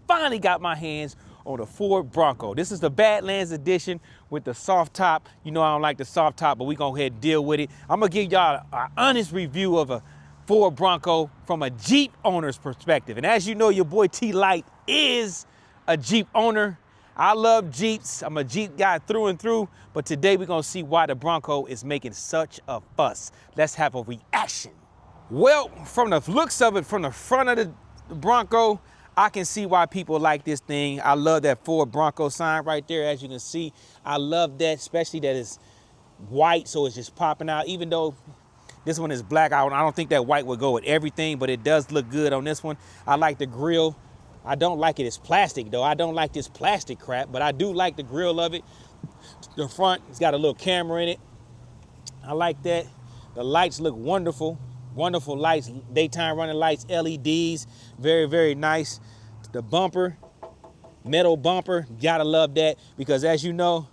Finally got my hands on the Ford Bronco. This is the Badlands edition with the soft top. You know I don't like the soft top, but we gonna go ahead and deal with it. I'm gonna give y'all an honest review of a Ford Bronco from a Jeep owner's perspective. And as you know, your boy T-Lite is a Jeep owner. I love Jeeps. I'm a Jeep guy through and through, but today we're gonna see why the Bronco is making such a fuss. Let's have a reaction. Well, from the looks of it, from the front of the Bronco, I can see why people like this thing. I love that Ford Bronco sign right there, as you can see. I love that, especially that it's white, so it's just popping out. Even though this one is black, I don't think that white would go with everything, but it does look good on this one. I like the grille. I don't like it as plastic, though. I don't like this plastic crap, but I do like the grille of it. The front, it's got a little camera in it. I like that. The lights look wonderful. Wonderful lights, daytime running lights, LEDs, very, very nice. The bumper, metal bumper, gotta love that, because as you know,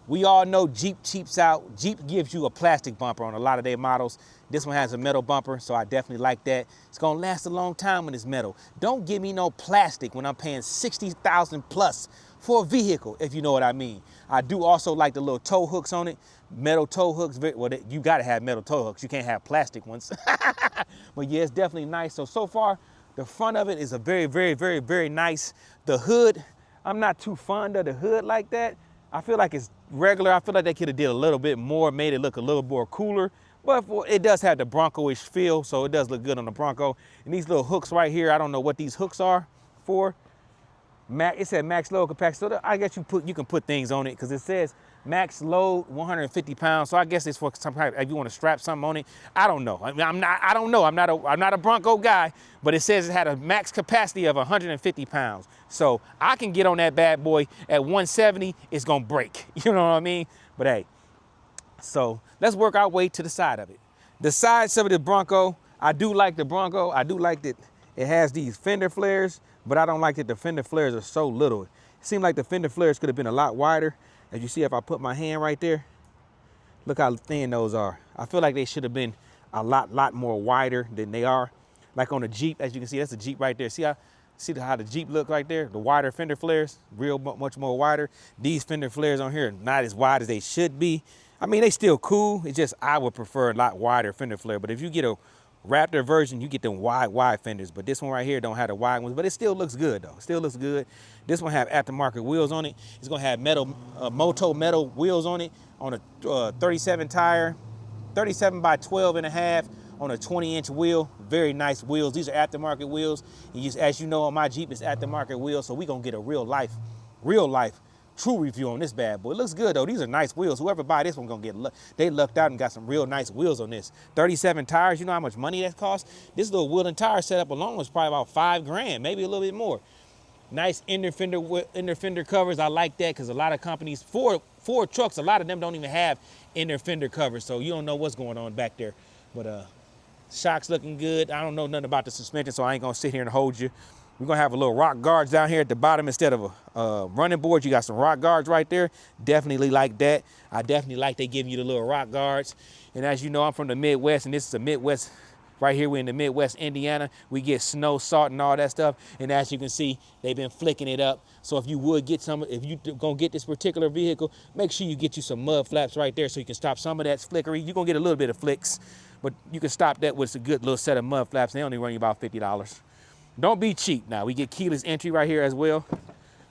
we all know Jeep cheaps out. Jeep gives you a plastic bumper on a lot of their models. This one has a metal bumper, so I definitely like that. It's gonna last a long time when it's metal. Don't give me no plastic when I'm paying $60,000 plus for a vehicle, if you know what I mean. I do also like the little tow hooks on it. Metal tow hooks, well, you gotta have metal tow hooks. You can't have plastic ones. But yeah, it's definitely nice. So far, the front of it is a very, very, very, very nice. The hood, I'm not too fond of the hood like that. I feel like it's regular. I feel like they could have did a little bit more, made it look a little more cooler. But it does have the Bronco-ish feel, so it does look good on the Bronco. And these little hooks right here, I don't know what these hooks are for. It said max load capacity, so I guess you can put things on it, because it says max load 150 pounds. So I guess it's for some kind of, if you want to strap something on it. I don't know. I mean, I don't know. I'm not a Bronco guy, but it says it had a max capacity of 150 pounds. So I can get on that bad boy at 170. It's gonna break. You know what I mean? But hey, so let's work our way to the side of it. The sides of the Bronco, I do like the Bronco. I do like that it has these fender flares, but I don't like that the fender flares are so little. It seemed like the fender flares could have been a lot wider. As you see, if I put my hand right there, look how thin those are. I feel like they should have been a lot more wider than they are. Like on a Jeep, as you can see, that's a Jeep right there. See how the Jeep look right there? The wider fender flares, much more wider. These fender flares on here, not as wide as they should be. I mean, they still cool. It's just I would prefer a lot wider fender flare. But if you get a Raptor version, you get them wide fenders, but this one right here don't have the wide ones, but it still looks good though. It still looks good. This one have aftermarket wheels on it. It's gonna have Moto metal wheels on it, on a 37 tire, 37 by 12 and a half on a 20-inch wheel. Very nice wheels. These are aftermarket wheels. And as you know, on my Jeep, it's aftermarket wheels, so we gonna get a real life, true review on this bad boy. It looks good though. These are nice wheels. Whoever buy this one gonna get, they lucked out and got some real nice wheels on this. 37 tires, you know how much money that costs? This little wheel and tire setup alone was probably about $5 grand, maybe a little bit more. Nice inner fender covers. I like that, because a lot of companies, Ford trucks, a lot of them don't even have inner fender covers, so you don't know what's going on back there. But shocks looking good. I don't know nothing about the suspension, so I ain't gonna sit here and hold you. We're gonna have a little rock guards down here at the bottom instead of a running board. You got some rock guards right there. Definitely like that. I definitely like they giving you the little rock guards. And as you know, I'm from the Midwest, and this is a Midwest. Right here, we're in the Midwest, Indiana. We get snow, salt, and all that stuff. And as you can see, they've been flicking it up. So if you would get some, if you're gonna get this particular vehicle, make sure you get you some mud flaps right there so you can stop some of that flickery. You're gonna get a little bit of flicks, but you can stop that with a good little set of mud flaps. They only run you about $50. Don't be cheap now. We get keyless entry right here as well.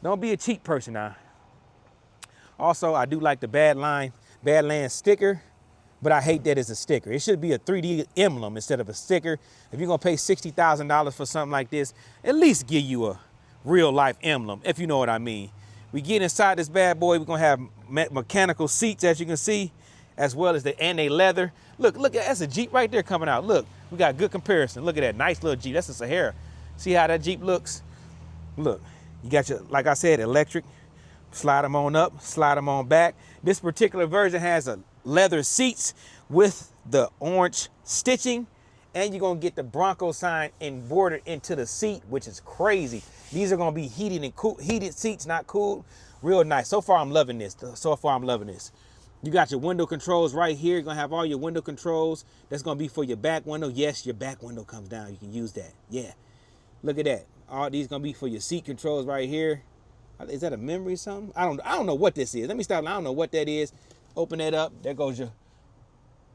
Don't be a cheap person now. Also, I do like the Badlands sticker, but I hate that it's a sticker. It should be a 3D emblem instead of a sticker. If you're gonna pay $60,000 for something like this, at least give you a real life emblem, if you know what I mean. We get inside this bad boy, we're gonna have mechanical seats, as you can see, as well as they leather. Look, that's a Jeep right there coming out. Look, we got good comparison. Look at that nice little Jeep. That's a Sahara. See how that Jeep looks? Look, you got your, like I said, electric. Slide them on up, slide them on back. This particular version has a leather seats with the orange stitching, and you're gonna get the Bronco sign embroidered into the seat, which is crazy. These are gonna be heated seats, not cooled. Real nice. So far, I'm loving this. You got your window controls right here. You're gonna have all your window controls. That's gonna be for your back window. Yes, your back window comes down. You can use that. Yeah. Look at that. All these gonna be for your seat controls right here. Is that a memory or something? I don't know what this is. Let me stop. I don't know what that is. Open that up. There goes your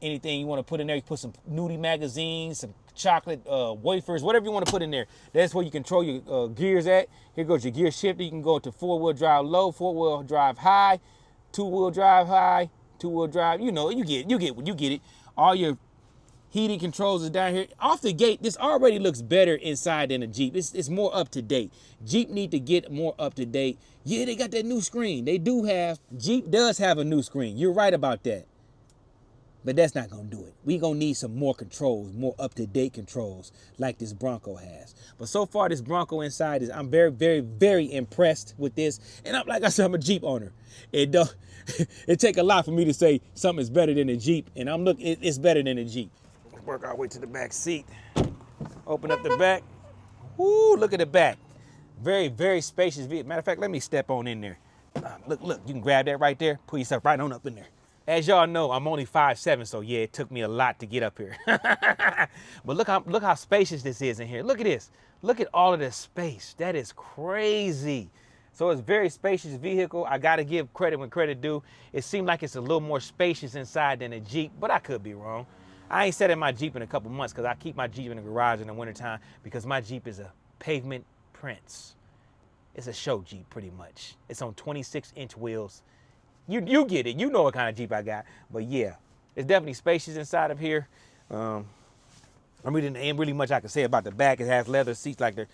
anything you want to put in there. You put some nudie magazines, some chocolate wafers, whatever you want to put in there. That's where you control your gears at. Here goes your gear shifter. You can go to 4-wheel drive low, 4-wheel drive high, 2-wheel drive high, 2-wheel drive. You know, you get it. All your heating controls is down here. Off the gate, this already looks better inside than a Jeep. It's more up to date. Jeep need to get more up to date. Yeah, they got that new screen. Jeep does have a new screen. You're right about that. But that's not gonna do it. We gonna need some more controls, more up-to-date controls like this Bronco has. But so far, this Bronco inside I'm very, very, very impressed with this. And like I said, I'm a Jeep owner. It take a lot for me to say something is better than a Jeep, and it's better than a Jeep. Work our way to the back seat. Open up the back. Woo, look at the back. Very, very spacious vehicle. Matter of fact, let me step on in there. Look, you can grab that right there, pull yourself right on up in there. As y'all know, I'm only 5'7", so yeah, it took me a lot to get up here. But look how spacious this is in here. Look at this. Look at all of this space. That is crazy. So it's a very spacious vehicle. I gotta give credit when credit due. It seemed like it's a little more spacious inside than a Jeep, but I could be wrong. I ain't sat in my Jeep in a couple months because I keep my Jeep in the garage in the wintertime because my Jeep is a pavement prince. It's a show Jeep pretty much. It's on 26-inch wheels. You get it. You know what kind of Jeep I got. But yeah, it's definitely spacious inside of here. I mean, ain't really much I can say about the back. It has leather seats like the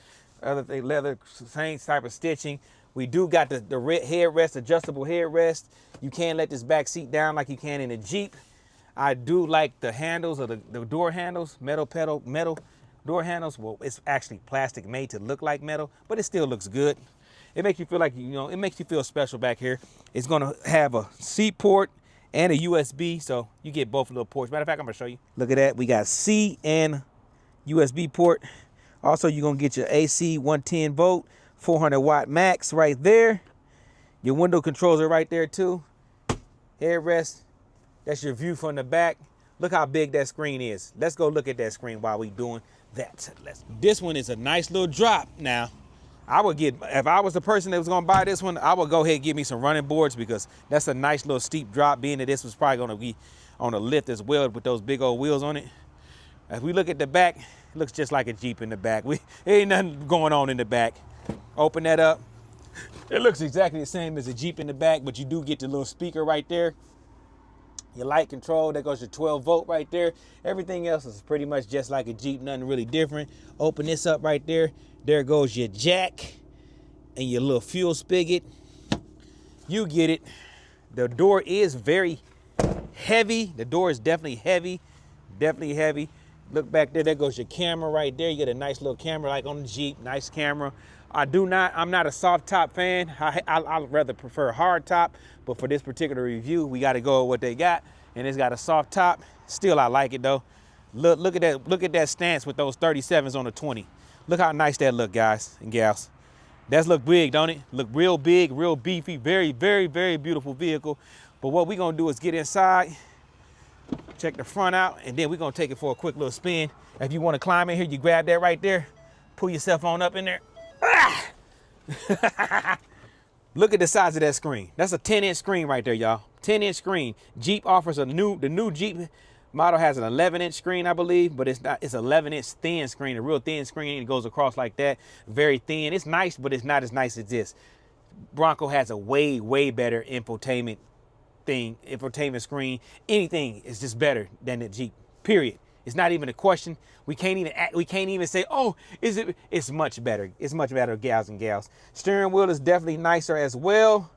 other thing, leather, same type of stitching. We do got the headrest, adjustable headrest. You can let this back seat down like you can in a Jeep. I do like the handles or the door handles, metal door handles. Well, it's actually plastic made to look like metal, but it still looks good. It makes you feel like, it makes you feel special back here. It's gonna have a C port and a USB, so you get both little ports. Matter of fact, I'm gonna show you. Look at that, we got C and USB port. Also, you're gonna get your AC 110 volt, 400 watt max right there. Your window controls are right there too. Headrest, that's your view from the back. Look how big that screen is. Let's go look at that screen while we doing that. This one is a nice little drop now. If I was the person that was gonna buy this one, I would go ahead and get me some running boards because that's a nice little steep drop, being that this was probably gonna be on a lift as well with those big old wheels on it. If we look at the back, it looks just like a Jeep in the back. Ain't nothing going on in the back. Open that up. It looks exactly the same as a Jeep in the back, but you do get the little speaker right there. Your light control, there goes your 12 volt right there. Everything else is pretty much just like a Jeep, nothing really different. Open this up right there. There goes your jack and your little fuel spigot. You get it. The door is very heavy. The door is definitely heavy, Look back there, there goes your camera right there. You get a nice little camera like on the Jeep, nice camera. I'm not a soft top fan. I'd rather prefer hard top, but for this particular review, we got to go with what they got, and it's got a soft top. Still, I like it though. Look at that stance with those 37s on the 20. Look how nice that look, guys and gals. That's look big, don't it? Look real big, real beefy, very, very, very beautiful vehicle. But what we're gonna do is get inside, check the front out, and then we're gonna take it for a quick little spin. If you wanna climb in here, you grab that right there, pull yourself on up in there. Ah! Look at the size of that screen. That's a 10-inch screen right there, y'all. 10-inch screen. Jeep offers the new Jeep model has an 11-inch screen, I believe, but it's 11-inch thin screen, a real thin screen. It goes across like that, very thin. It's nice, but it's not as nice as this. Bronco has a way, way better infotainment screen. Anything is just better than the Jeep, period. It's not even a question. We can't even say, oh, is it? It's much better. It's much better, gals and gals. Steering wheel is definitely nicer as well.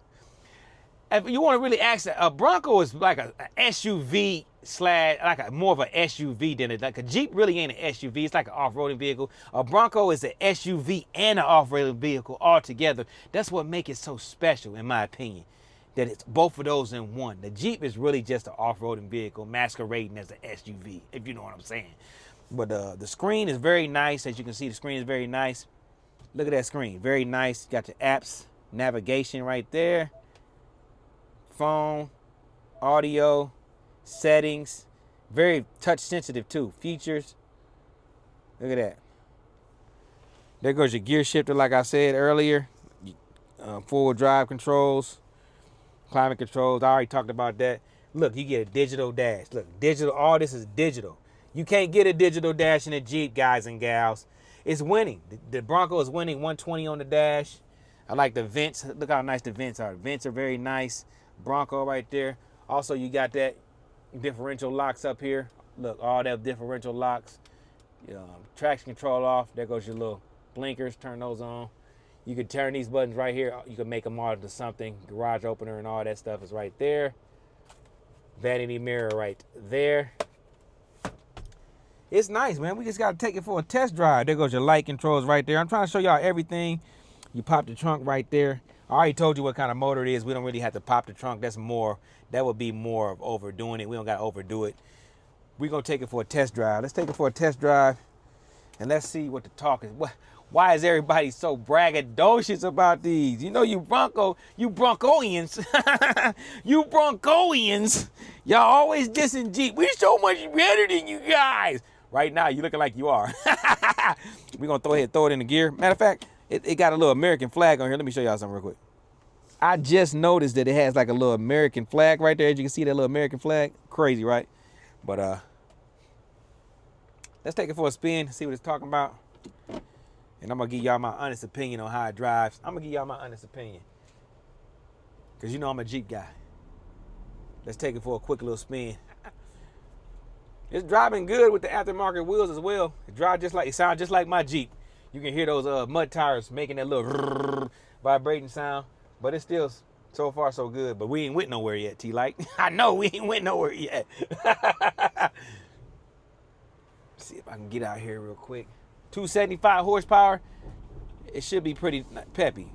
If you want to really ask, a Bronco is like a SUV more of an SUV than like a Jeep really ain't an SUV. It's like an off-roading vehicle. A Bronco is an SUV and an off-roading vehicle all together. That's what makes it so special, in my opinion, that it's both of those in one. The Jeep is really just an off-roading vehicle masquerading as an SUV, if you know what I'm saying. But the screen is very nice. As you can see, the screen is very nice. Look at that screen, very nice. Got your apps, navigation right there. Phone, audio, settings, very touch sensitive too. Features, look at that. There goes your gear shifter, like I said earlier. Forward drive controls, climate controls. I already talked about that. Look, you get a digital dash. Look, digital. All this is digital. You can't get a digital dash in a Jeep, guys and gals. It's winning. The Bronco is winning 120 on the dash. I like the vents. Look how nice the vents are. Vents are very nice. Bronco right there. Also, you got that differential locks up here. Look, all that differential locks. Traction control off. There goes your little blinkers. Turn those on. You can turn these buttons right here. You can make them all into something. Garage opener and all that stuff is right there. Vanity mirror right there. It's nice, man. We just got to take it for a test drive. There goes your light controls right there. I'm trying to show y'all everything. You pop the trunk right there. I already told you what kind of motor it is. We don't really have to pop the trunk. That would be more of overdoing it. We don't got to overdo it. We're going to take it for a test drive. Let's take it for a test drive, and let's see what the talk is. Why is everybody so braggadocious about these? You know, you Broncoians, you Broncoians, y'all always dissing Jeep. We're so much better than you guys. Right now, you looking like you are. We're going to throw it in the gear. Matter of fact, it got a little American flag on here. Let me show y'all something real quick. I just noticed that it has like a little American flag right there. As you can see that little American flag. Crazy, right? But let's take it for a spin, see what it's talking about. And I'm going to give y'all my honest opinion on how it drives. I'm going to give y'all my honest opinion. Because you know I'm a Jeep guy. Let's take it for a quick little spin. It's driving good with the aftermarket wheels as well. It sounds just like my Jeep. You can hear those mud tires making that little vibrating sound. But it's still so far so good. But we ain't went nowhere yet, T-Lite. I know we ain't went nowhere yet. See if I can get out here real quick. 275 horsepower. It should be pretty peppy.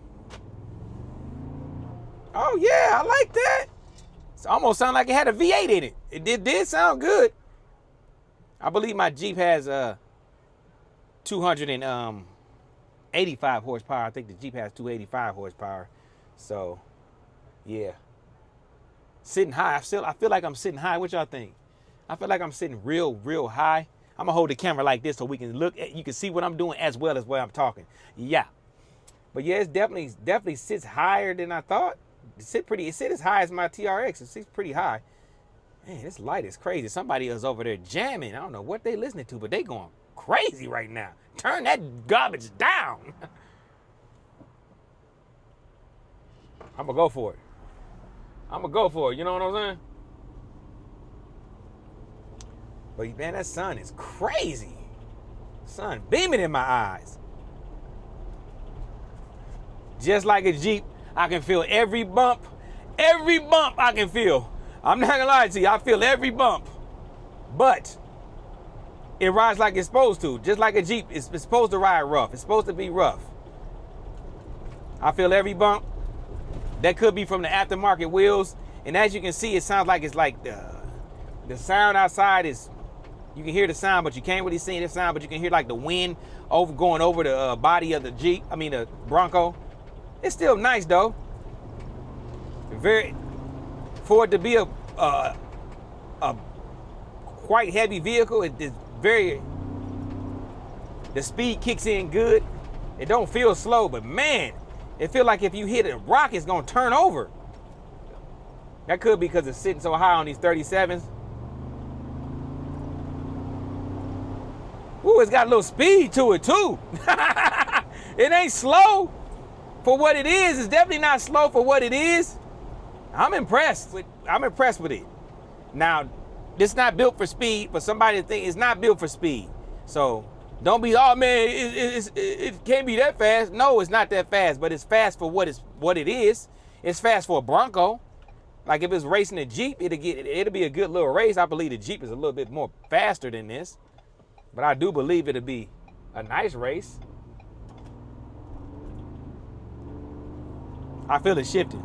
Oh yeah, I like that. It almost sounded like it had a V8 in it. It did sound good. I believe my Jeep has 285 horsepower. I think the Jeep has 285 horsepower. So, yeah. Sitting high. I feel like I'm sitting high. What y'all think? I feel like I'm sitting real high. I'm gonna hold the camera like this so we can you can see what I'm doing as well as what I'm talking. Yeah. But yeah, it's definitely sits higher than I thought. It sit as high as my TRX. It sits pretty high. Man, this light is crazy. Somebody is over there jamming. I don't know what they listening to, but they going crazy right now. Turn that garbage down. I'm gonna go for it. You know what I'm saying? But man, that sun is crazy. Sun beaming in my eyes. Just like a Jeep, I can feel every bump. Every bump I can feel. I'm not gonna lie to you, I feel every bump. But it rides like it's supposed to. Just like a Jeep, it's supposed to ride rough. It's supposed to be rough. I feel every bump. That could be from the aftermarket wheels. And as you can see, it sounds like it's like the sound outside is, you can hear the sound, but you can't really see the sound, but you can hear like the wind going over the body of the Jeep. I mean, the Bronco. It's still nice though. For it to be a quite heavy vehicle, the speed kicks in good. It don't feel slow, but man, it feels like if you hit a rock, it's gonna turn over. That could be because it's sitting so high on these 37s. Ooh, it's got a little speed to it too. It ain't slow for what it is. It's definitely not slow for what it is. I'm impressed with it. Now, this is not built for speed, but somebody think it's not built for speed. So don't be, oh man, it can't be that fast. No, it's not that fast, but it's fast for what it is. It's fast for a Bronco. Like if it's racing a Jeep, it'll be a good little race. I believe the Jeep is a little bit more faster than this. But I do believe it'll be a nice race. I feel it shifting.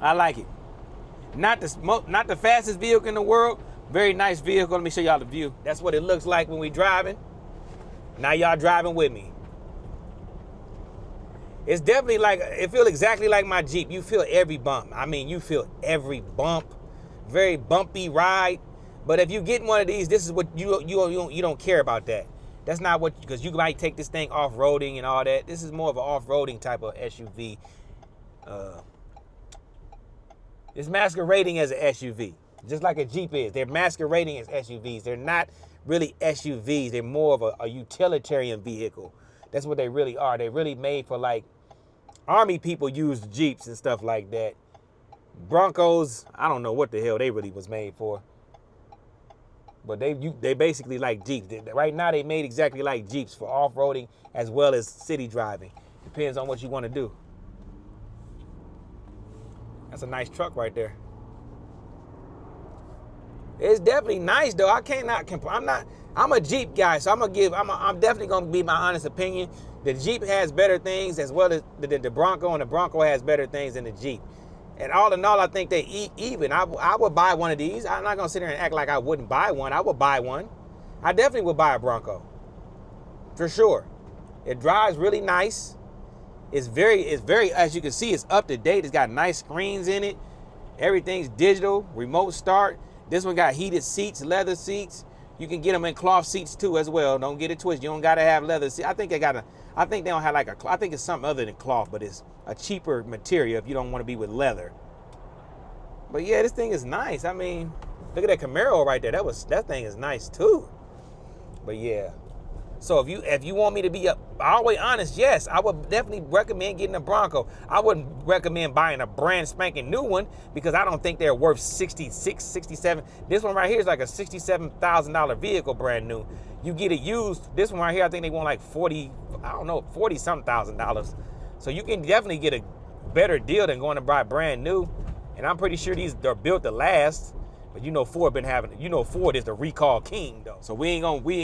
I like it. Not the fastest vehicle in the world. Very nice vehicle. Let me show y'all the view. That's what it looks like when we driving. Now y'all driving with me. It's definitely like, it feels exactly like my Jeep. You feel every bump. I mean, you feel every bump. Very bumpy ride, But if you get one of these, this is what you don't care about that. That's not what, because you might take this thing off-roading and all that. This is more of an off-roading type of SUV. It's masquerading as an SUV, just like a Jeep is. They're masquerading as SUVs. They're not really SUVs. They're more of a utilitarian vehicle. That's what they really are. They're really made for, like, Army people use Jeeps and stuff like that. Broncos, I don't know what the hell they really was made for. But they basically like Jeeps. Right now they made exactly like Jeeps for off-roading as well as city driving. Depends on what you want to do. That's a nice truck right there. It's definitely nice though. I cannot complain. I'm a Jeep guy, so I'm definitely gonna be my honest opinion. The Jeep has better things as well as the Bronco, and the Bronco has better things than the Jeep. And all in all, I think they even. I would buy one of these. I'm not gonna sit here and act like I wouldn't buy one. I would buy one. I definitely would buy a Bronco. For sure. It drives really nice. It's very, as you can see, it's up to date. It's got nice screens in it. Everything's digital, remote start. This one got heated seats, leather seats. You can get them in cloth seats too as well. Don't get it twisted. You don't gotta have leather seats. I think they don't have like I think it's something other than cloth, but it's a cheaper material if you don't want to be with leather. But yeah, this thing is nice. I mean, look at that Camaro right there. That thing is nice too. But yeah. So if you want me to be always honest, yes, I would definitely recommend getting a Bronco. I wouldn't recommend buying a brand spanking new one because I don't think they're worth 66, 67. This one right here is like a $67,000 vehicle brand new. You get it used, this one right here, I think they want like 40, I don't know, 40-something thousand. So you can definitely get a better deal than going to buy brand new. And I'm pretty sure these are built to last. But you know Ford Ford is the recall king though. So we ain't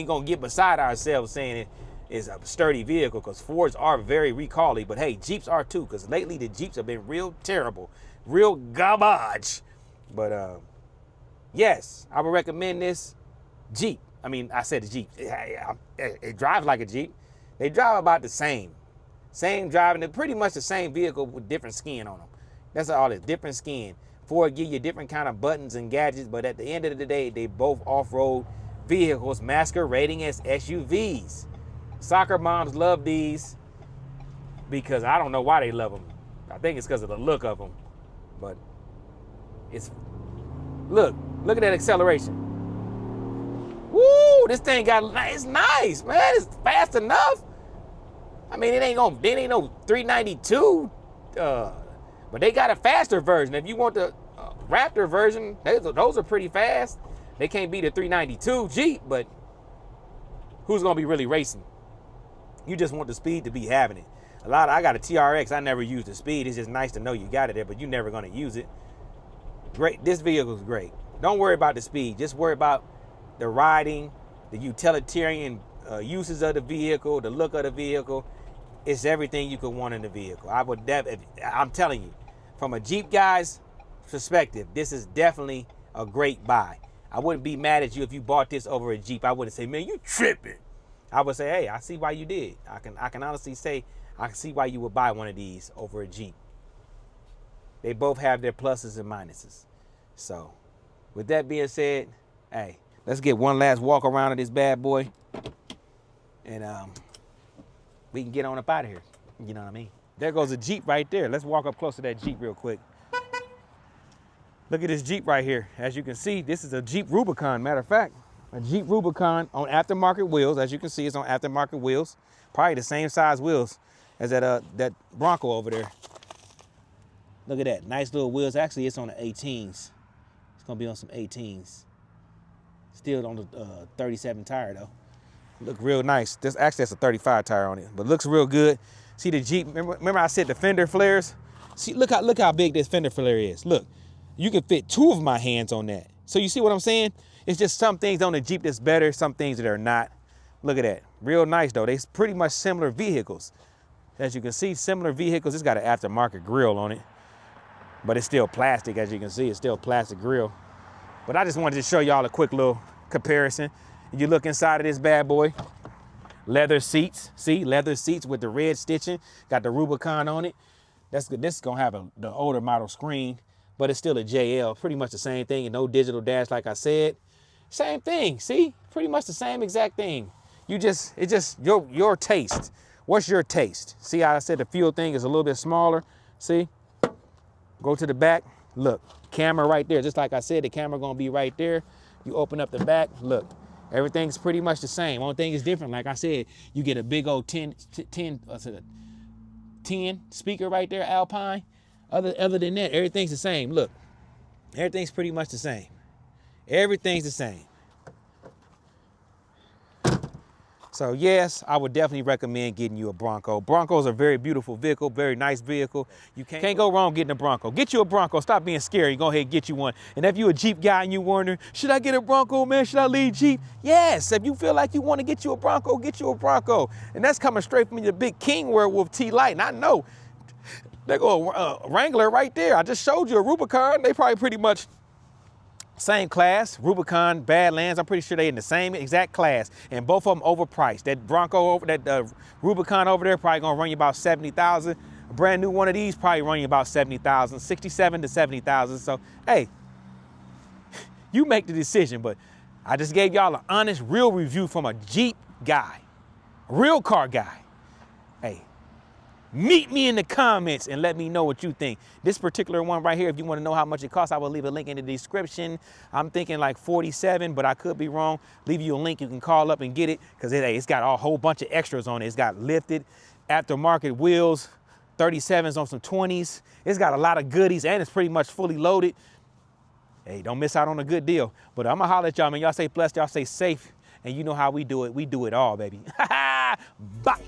gonna get beside ourselves saying it is a sturdy vehicle, because Fords are very recally. But hey, Jeeps are too, because lately the Jeeps have been real terrible, real garbage. But yes, I would recommend this Jeep. I mean, I said the Jeep. It drives like a Jeep. They drive about the same driving. They're pretty much the same vehicle with different skin on them. That's all it is, different skin. Ford give you different kind of buttons and gadgets, but at the end of the day, they both off-road vehicles masquerading as SUVs. Soccer moms love these because I don't know why they love them. I think it's because of the look of them. But look at that acceleration. Woo, this thing it's nice, man. It's fast enough. I mean, it ain't no 392. But they got a faster version. If you want the Raptor version, those are pretty fast. They can't beat a 392 Jeep, but who's gonna be really racing? You just want the speed to be having it. I got a TRX. I never use the speed. It's just nice to know you got it there, but you're never gonna use it. Great. This vehicle is great. Don't worry about the speed. Just worry about the riding, the utilitarian uses of the vehicle, the look of the vehicle. It's everything you could want in the vehicle. I'm telling you, from a Jeep guy's perspective, this is definitely a great buy. I wouldn't be mad at you if you bought this over a Jeep. I wouldn't say, man, you tripping. I would say, hey, I see why you did. I can honestly say, I can see why you would buy one of these over a Jeep. They both have their pluses and minuses. So, with that being said, hey, let's get one last walk around of this bad boy. And we can get on up out of here. You know what I mean? There goes a Jeep right there. Let's walk up close to that Jeep real quick. Look at this Jeep right here. As you can see, this is a Jeep Rubicon. Matter of fact, a Jeep Rubicon on aftermarket wheels. As you can see, it's on aftermarket wheels. Probably the same size wheels as that Bronco over there. Look at that, nice little wheels. Actually, it's on the 18s. It's gonna be on some 18s. Still on the 37 tire though. Look real nice. That's a 35 tire on it, but looks real good. See the Jeep, remember I said the fender flares? See, look how big this fender flare is. Look, you can fit 2 of my hands on that. So you see what I'm saying? It's just some things on the Jeep that's better, some things that are not. Look at that, real nice though. They're pretty much similar vehicles. As you can see, similar vehicles. It's got an aftermarket grill on it, but it's still plastic. As you can see, it's still plastic grill. But I just wanted to show y'all a quick little comparison. You look inside of this bad boy, leather seats. See, leather seats with the red stitching. Got the Rubicon on it. That's good. This is gonna have the older model screen, but it's still a JL. Pretty much the same thing, and no digital dash like I said. Same thing, see? Pretty much the same exact thing. It's just your taste. What's your taste? See how I said the fuel thing is a little bit smaller? See? Go to the back, look, camera right there. Just like I said, the camera gonna be right there. You open up the back, look, everything's pretty much the same. Only thing is different, like I said, you get a big old 10 speaker right there, Alpine. Other than that, everything's the same. Look, everything's pretty much the same. Everything's the same. So yes, I would definitely recommend getting you a Bronco. Broncos are a very beautiful vehicle, very nice vehicle. You can't go wrong getting a Bronco. Get you a Bronco, stop being scary, go ahead and get you one. And if you're a Jeep guy and you're wondering, should I get a Bronco, man? Should I leave Jeep? Yes, if you feel like you want to get you a Bronco, get you a Bronco. And that's coming straight from the big King werewolf T-Lite. And I know, they go Wrangler right there. I just showed you a Rubicon. They probably pretty much same class, Rubicon, Badlands. I'm pretty sure they're in the same exact class, and both of them overpriced. That Bronco that Rubicon over there probably gonna run you about 70,000. A brand new one of these probably run you about 70,000, 67 to 70,000. So hey, you make the decision. But I just gave y'all an honest, real review from a Jeep guy, a real car guy. Hey, meet me in the comments and let me know what you think. This particular one right here, if you want to know how much it costs, I will leave a link in the description. I'm thinking like 47, but I could be wrong. Leave you a link. You can call up and get it because it's got a whole bunch of extras on it. It's got lifted aftermarket wheels, 37s on some 20s. It's got a lot of goodies and it's pretty much fully loaded. Hey, don't miss out on a good deal. But I'm going to holler at y'all, man. Y'all stay blessed. Y'all stay safe. And you know how we do it. We do it all, baby. Bye.